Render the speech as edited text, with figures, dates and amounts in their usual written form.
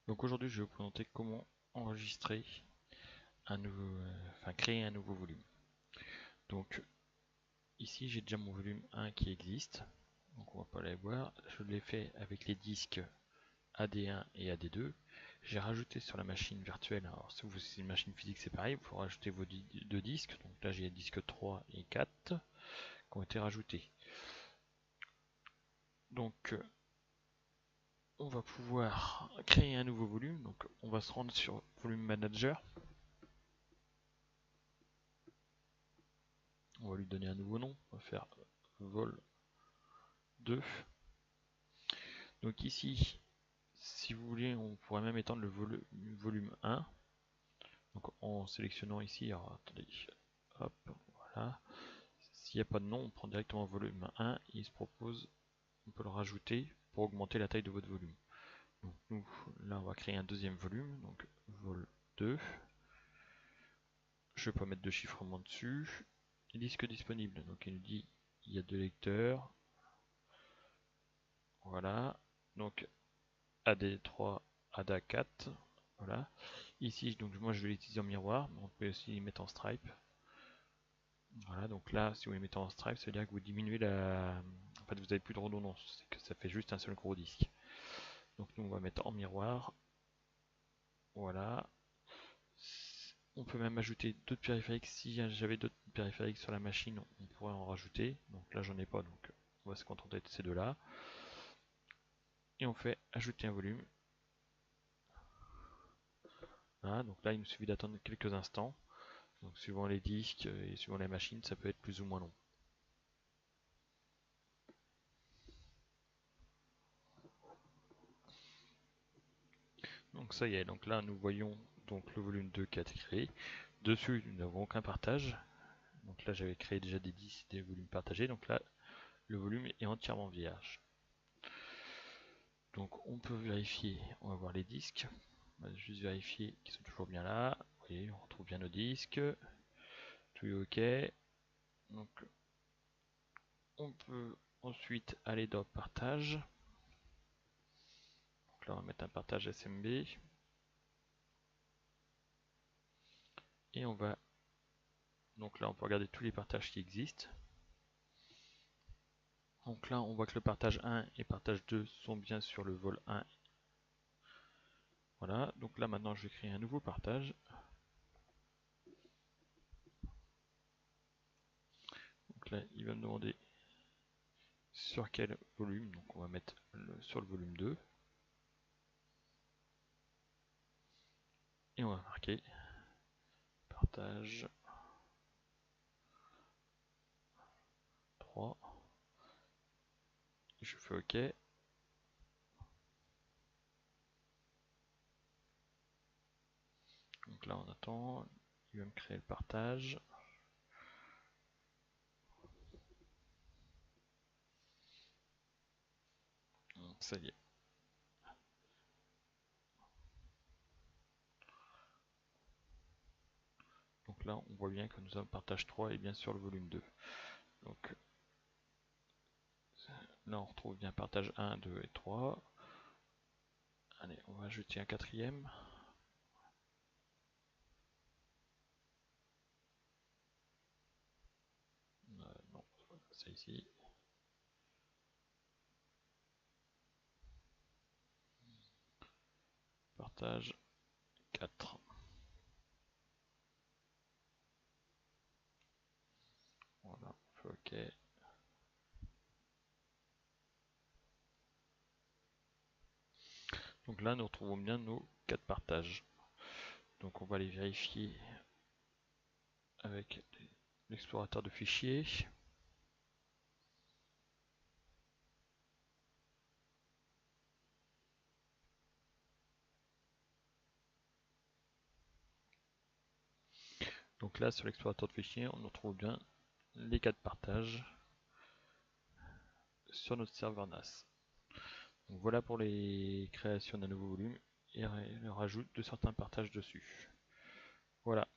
Donc aujourd'hui, je vais vous présenter comment enregistrer un nouveau, créer un nouveau volume. Donc ici, j'ai déjà mon volume 1 qui existe. Donc on va pas aller voir. Je l'ai fait avec les disques AD1 et AD2. J'ai rajouté sur la machine virtuelle. Alors si vous c'est une machine physique, c'est pareil. Il faut rajouter vos deux disques. Donc là, j'ai les disques 3 et 4 qui ont été rajoutés. Donc on va pouvoir créer un nouveau volume. Donc on va se rendre sur Volume Manager. On va lui donner un nouveau nom. On va faire vol 2. Donc ici, si vous voulez, on pourrait même étendre le volume 1. Donc en sélectionnant ici, alors attendez, hop, voilà. S'il n'y a pas de nom, on prend directement volume 1 et il se propose, on peut le rajouter pour augmenter la taille de votre volume. Donc nous, là on va créer un deuxième volume, donc vol 2. Je ne vais pas mettre de chiffrement dessus. Et disque disponible, donc il nous dit il y a deux lecteurs. Voilà, donc AD3, ADA4, voilà. Ici, donc moi je vais l'utiliser en miroir, mais on peut aussi les mettre en stripe. Voilà, donc là, si vous les mettez en stripe, ça veut dire que vous diminuez la... En fait, vous n'avez plus de redondance, c'est que ça fait juste un seul gros disque. Donc nous, on va mettre en miroir. Voilà. On peut même ajouter d'autres périphériques. Si j'avais d'autres périphériques sur la machine, on pourrait en rajouter. Donc là, j'en ai pas, donc on va se contenter de ces deux-là. Et on fait ajouter un volume. Voilà, donc là, il nous suffit d'attendre quelques instants. Donc suivant les disques et suivant les machines, ça peut être plus ou moins long. Donc ça y est, donc là nous voyons donc le volume 2 qui a été créé. Dessus, nous n'avons aucun partage. Donc là j'avais créé déjà des disques, des volumes partagés. Donc là, le volume est entièrement vierge. Donc on peut vérifier, on va voir les disques. On va juste vérifier qu'ils sont toujours bien là. Vous voyez, on retrouve bien nos disques. Tout est OK. Donc on peut ensuite aller dans partage. Donc là on va mettre un partage SMB. Et on va... Donc là on peut regarder tous les partages qui existent. Donc là on voit que le partage 1 et partage 2 sont bien sur le vol 1. Voilà, donc là maintenant je vais créer un nouveau partage. Donc là il va me demander sur quel volume, donc on va mettre sur le volume 2. Et on va marquer partage 3. Je fais OK. Donc là on attend, il va me créer le partage. Donc ça y est. Donc là on voit bien que nous avons partage 3 et bien sûr le volume 2. Donc là on retrouve bien partage 1, 2 et 3. Allez, on va ajouter un quatrième. Non, c'est ici. Partage 4. Voilà, on fait OK. Donc là, nous retrouvons bien nos 4 partages. Donc on va les vérifier avec l'explorateur de fichiers. Donc là, sur l'explorateur de fichiers, on retrouve bien les 4 partages sur notre serveur NAS. Donc voilà pour les créations d'un nouveau volume et le rajout de certains partages dessus. Voilà.